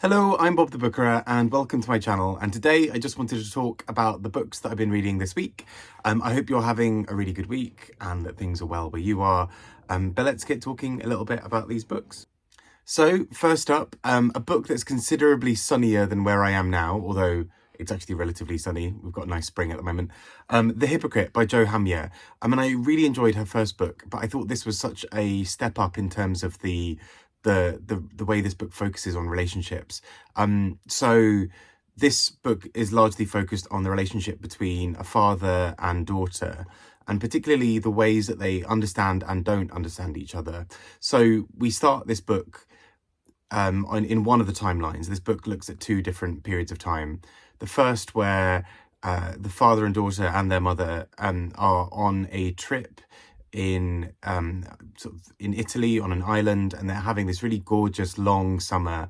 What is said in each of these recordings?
Hello, I'm Bob the Bookerer and welcome to my channel, and today I just wanted to talk about the books that I've been reading this week. I hope you're having a really good week and that things are well where you are, but let's get talking a little bit about these books. So first up, a book that's considerably sunnier than where I am now, although it's actually relatively sunny. We've got a nice spring at the moment. The Hypocrite by Hamya. I really enjoyed her first book, but I thought this was such a step up in terms of the way this book focuses on relationships. So this book is largely focused on the relationship between a father and daughter, and particularly the ways that they understand and don't understand each other. So we start this book in one of the timelines. This book looks at two different periods of time. The first where the father and daughter and their mother are on a trip in in Italy on an island, and they're having this really gorgeous long summer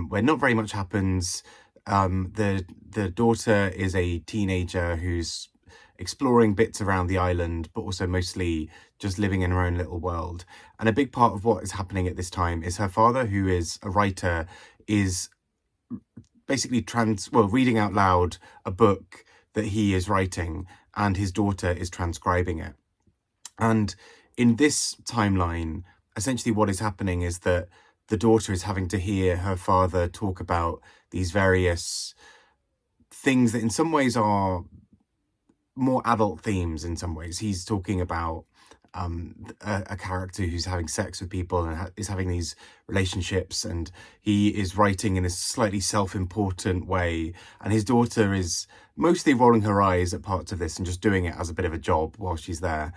where not very much happens. The daughter is a teenager who's exploring bits around the island, but also mostly just living in her own little world. And a big part of what is happening at this time is her father, who is a writer, is basically reading out loud a book that he is writing, and his daughter is transcribing it. And in this timeline, essentially what is happening is that the daughter is having to hear her father talk about these various things that in some ways are more adult themes. In some ways, he's talking about a character who's having sex with people and is having these relationships, and he is writing in this slightly self-important way, and his daughter is mostly rolling her eyes at parts of this and just doing it as a bit of a job while she's there.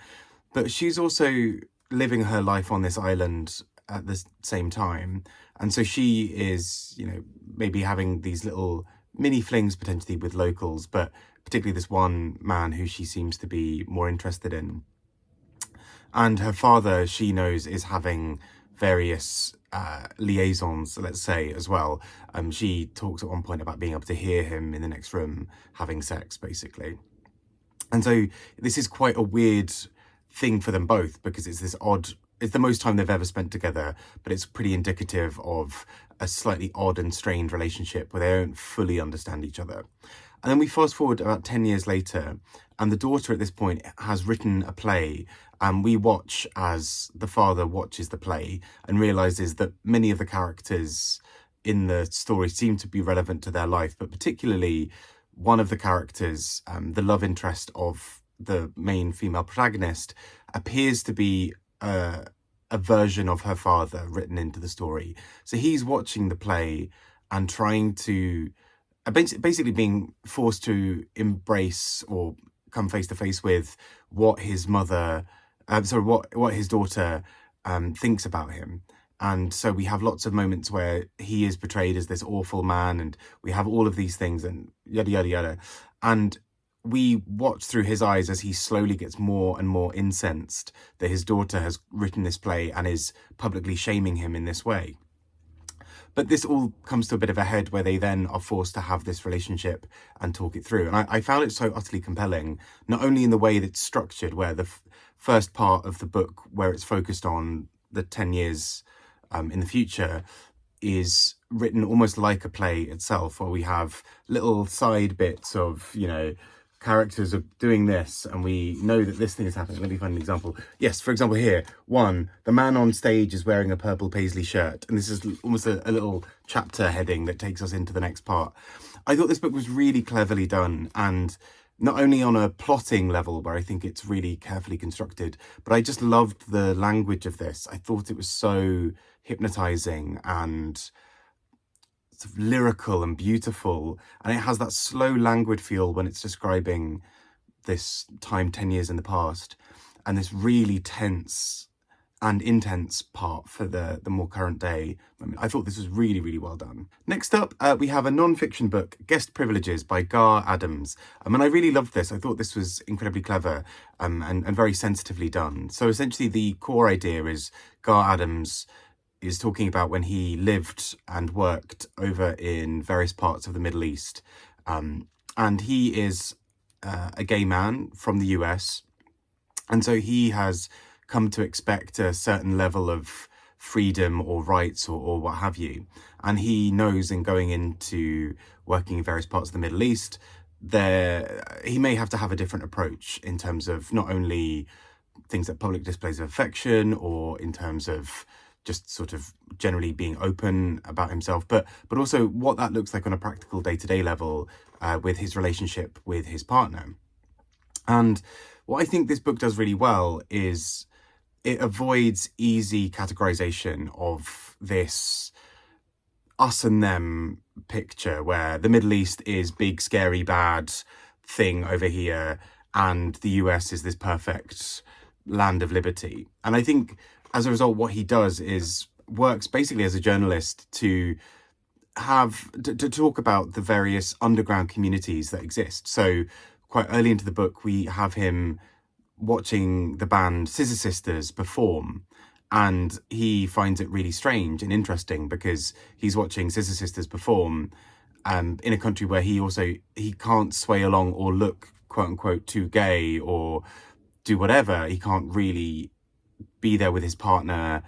But she's also living her life on this island at the same time, and so she is, maybe having these little mini flings potentially with locals, but particularly this one man who she seems to be more interested in. And her father, she knows, is having various liaisons, let's say, as well. She talks at one point about being able to hear him in the next room having sex, basically. And so this is quite a weird thing for them both, because it's the most time they've ever spent together, but it's pretty indicative of a slightly odd and strained relationship where they don't fully understand each other. And then we fast forward about 10 years later, and the daughter at this point has written a play, and we watch as the father watches the play and realizes that many of the characters in the story seem to be relevant to their life, but particularly one of the characters, the love interest of the main female protagonist, appears to be a version of her father written into the story. So he's watching the play and trying to basically being forced to embrace or come face to face with what his mother, what his daughter thinks about him. And so we have lots of moments where he is portrayed as this awful man, and we have all of these things and yada, yada, yada. And we watch through his eyes as he slowly gets more and more incensed that his daughter has written this play and is publicly shaming him in this way. But this all comes to a bit of a head where they then are forced to have this relationship and talk it through. And I found it so utterly compelling, not only in the way that it's structured, where the first part of the book, where it's focused on the 10 years in the future, is written almost like a play itself, where we have little side bits of, characters are doing this, and we know that this thing is happening. Let me find an example. Yes, for example here, the man on stage is wearing a purple paisley shirt, and this is almost a little chapter heading that takes us into the next part. I thought this book was really cleverly done, and not only on a plotting level, where I think it's really carefully constructed, but I just loved the language of this. I thought it was so hypnotizing and sort of lyrical and beautiful, and it has that slow, languid feel when it's describing this time 10 years in the past, and this really tense and intense part for the more current day moment. I thought this was really, really well done. Next up, we have a non-fiction book, Guest Privileges by Gaar Adams. And I really loved this. I thought this was incredibly clever and very sensitively done. So essentially the core idea is Gaar Adams is talking about when he lived and worked over in various parts of the Middle East. And he is a gay man from the US. And so he has come to expect a certain level of freedom or rights or what have you. And he knows in going into working in various parts of the Middle East, he may have to have a different approach in terms of not only things like public displays of affection or in terms of just sort of generally being open about himself, but also what that looks like on a practical day-to-day level with his relationship with his partner. And what I think this book does really well is it avoids easy categorization of this us and them picture where the Middle East is big, scary, bad thing over here, and the US is this perfect land of liberty. And I think as a result, what he does is works basically as a journalist to talk about the various underground communities that exist. So quite early into the book, we have him watching the band Scissor Sisters perform, and he finds it really strange and interesting because he's watching Scissor Sisters perform in a country where he can't sway along or look quote unquote too gay or do whatever. He can't really be there with his partner,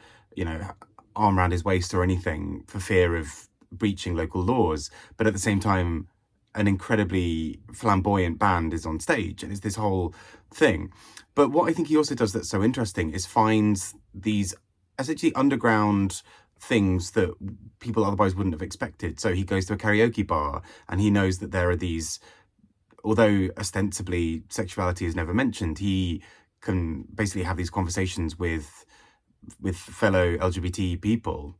arm around his waist or anything for fear of breaching local laws. But at the same time, an incredibly flamboyant band is on stage, and it's this whole thing. But what I think he also does that's so interesting is finds these essentially underground things that people otherwise wouldn't have expected. So he goes to a karaoke bar and he knows that there are these, although ostensibly sexuality is never mentioned, he can basically have these conversations with fellow LGBT people.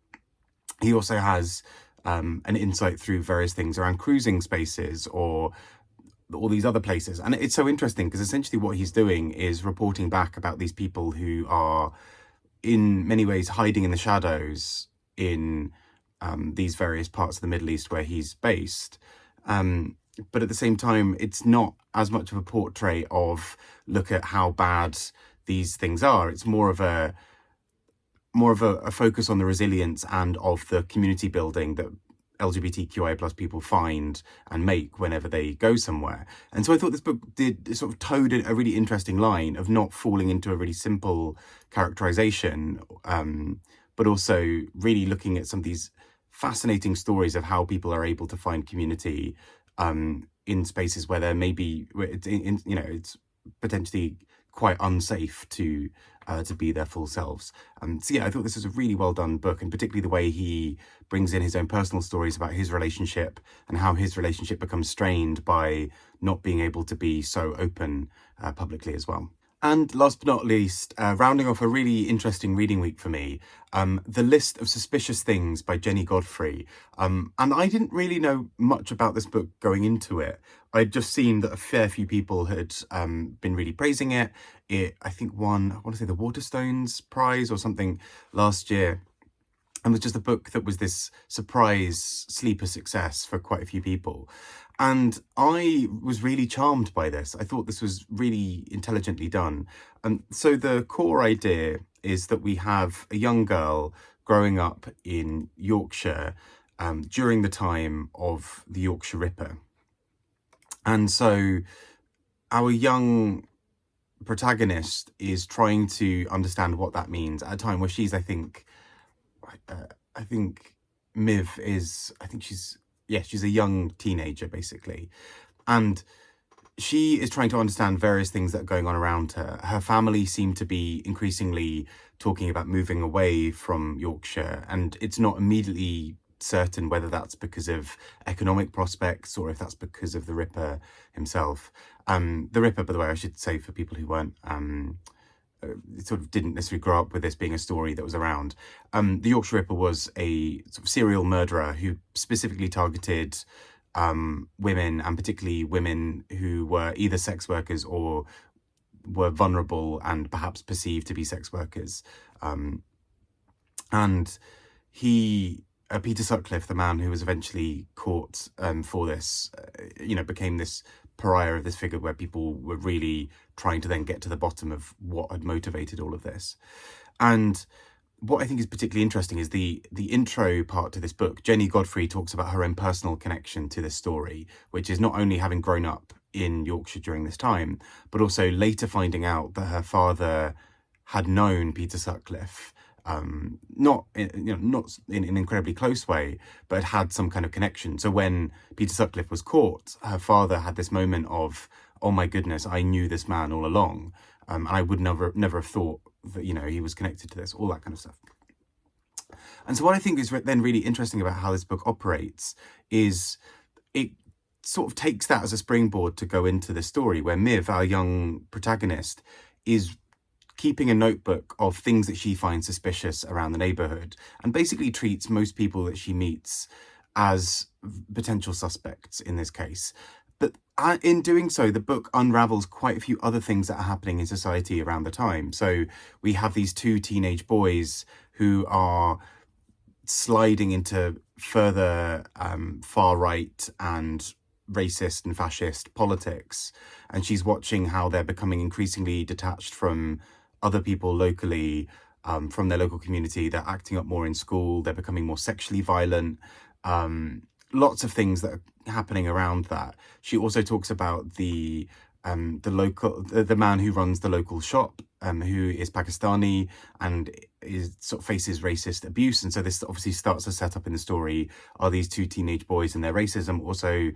He also has an insight through various things around cruising spaces or all these other places. And it's so interesting because essentially what he's doing is reporting back about these people who are in many ways hiding in the shadows in these various parts of the Middle East where he's based. But at the same time, it's not as much of a portrait of look at how bad these things are. It's more of a focus on the resilience and of the community building that LGBTQIA plus people find and make whenever they go somewhere. And so I thought this book towed a really interesting line of not falling into a really simple characterization, but also really looking at some of these fascinating stories of how people are able to find community in spaces where there may be, it's potentially quite unsafe to be their full selves. So yeah, I thought this was a really well done book, and particularly the way he brings in his own personal stories about his relationship and how his relationship becomes strained by not being able to be so open publicly as well. And last but not least, rounding off a really interesting reading week for me, The List of Suspicious Things by Jennie Godfrey. And I didn't really know much about this book going into it. I'd just seen that a fair few people had been really praising it. It, I think, won, I want to say the Waterstones Prize or something last year. And was just a book that was this surprise sleeper success for quite a few people. And I was really charmed by this. I thought this was really intelligently done. So the core idea is that we have a young girl growing up in Yorkshire during the time of the Yorkshire Ripper. And so our young protagonist is trying to understand what that means at a time where she's, I think Miv is, she's a young teenager, basically. And she is trying to understand various things that are going on around her. Her family seem to be increasingly talking about moving away from Yorkshire, and it's not immediately certain whether that's because of economic prospects or if that's because of the Ripper himself. The Ripper, by the way, I should say for people who weren't sort of didn't necessarily grow up with this being a story that was around. The Yorkshire Ripper was a sort of serial murderer who specifically targeted women, and particularly women who were either sex workers or were vulnerable and perhaps perceived to be sex workers. And Peter Sutcliffe, the man who was eventually caught for this, became this pariah of this figure where people were really trying to then get to the bottom of what had motivated all of this. And what I think is particularly interesting is the intro part to this book. Jennie Godfrey talks about her own personal connection to this story, which is not only having grown up in Yorkshire during this time, but also later finding out that her father had known Peter Sutcliffe not in an incredibly close way, but had some kind of connection. So when Peter Sutcliffe was caught, her father had this moment of, oh my goodness, I knew this man all along, and I would never have thought that he was connected to this, all that kind of stuff. And so what I think is then really interesting about how this book operates is it sort of takes that as a springboard to go into the story where Miv, our young protagonist, is keeping a notebook of things that she finds suspicious around the neighborhood and basically treats most people that she meets as potential suspects in this case. But in doing so, the book unravels quite a few other things that are happening in society around the time. So we have these two teenage boys who are sliding into further far-right and racist and fascist politics, and she's watching how they're becoming increasingly detached from other people locally, from their local community. They're acting up more in school, they're becoming more sexually violent, lots of things that are happening around that. She also talks about the man who runs the local shop, who is Pakistani and sort of faces racist abuse. And so this obviously starts to set up in the story, are these two teenage boys and their racism also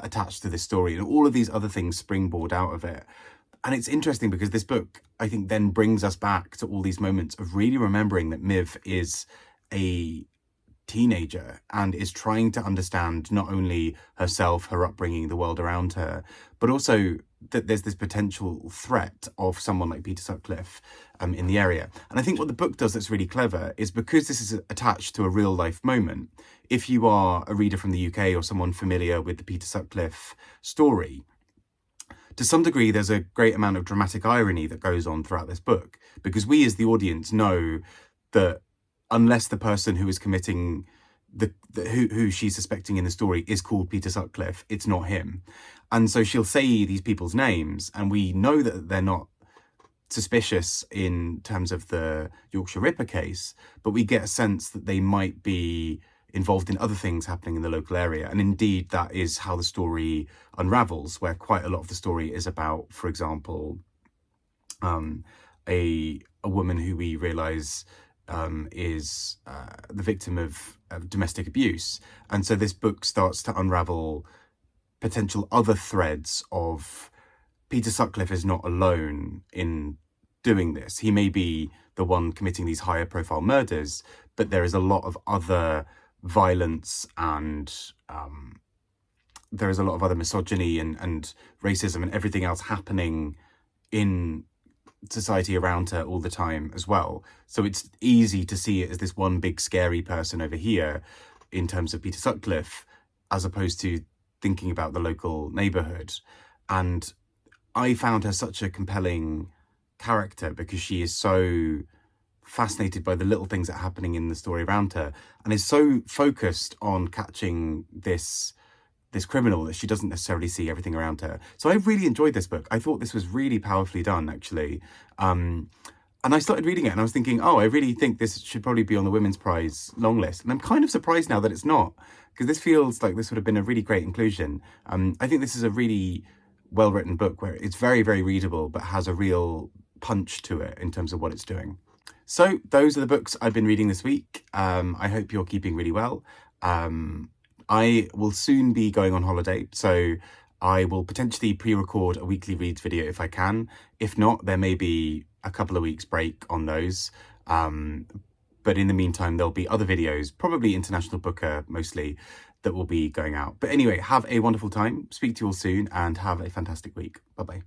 attached to this story, and all of these other things springboard out of it. And it's interesting because this book, I think, then brings us back to all these moments of really remembering that Miv is a teenager and is trying to understand not only herself, her upbringing, the world around her, but also that there's this potential threat of someone like Peter Sutcliffe in the area. And I think what the book does that's really clever is, because this is attached to a real life moment, if you are a reader from the UK or someone familiar with the Peter Sutcliffe story, to some degree there's a great amount of dramatic irony that goes on throughout this book, because we as the audience know that unless the person who is committing who she's suspecting in the story is called Peter Sutcliffe, it's not him. And so she'll say these people's names, and we know that they're not suspicious in terms of the Yorkshire Ripper case, but we get a sense that they might be involved in other things happening in the local area. And indeed, that is how the story unravels, where quite a lot of the story is about, for example, a woman who we realise is the victim of domestic abuse. And so this book starts to unravel potential other threads of Peter Sutcliffe is not alone in doing this. He may be the one committing these higher profile murders, but there is a lot of other violence and there is a lot of other misogyny and racism and everything else happening in society around her all the time as well. So it's easy to see it as this one big scary person over here in terms of Peter Sutcliffe, as opposed to thinking about the local neighborhood. And I found her such a compelling character because she is so fascinated by the little things that are happening in the story around her, and is so focused on catching this criminal that she doesn't necessarily see everything around her. So I really enjoyed this book. I thought this was really powerfully done, actually. And I started reading it and I was thinking, oh, I really think this should probably be on the Women's Prize long list. And I'm kind of surprised now that it's not, because this feels like this would have been a really great inclusion. I think this is a really well-written book where it's very, very readable, but has a real punch to it in terms of what it's doing. So those are the books I've been reading this week. I hope you're keeping really well. I will soon be going on holiday, so I will potentially pre-record a weekly reads video if I can. If not, there may be a couple of weeks break on those. But in the meantime, there'll be other videos, probably International Booker mostly, that will be going out. But anyway, have a wonderful time. Speak to you all soon and have a fantastic week. Bye-bye.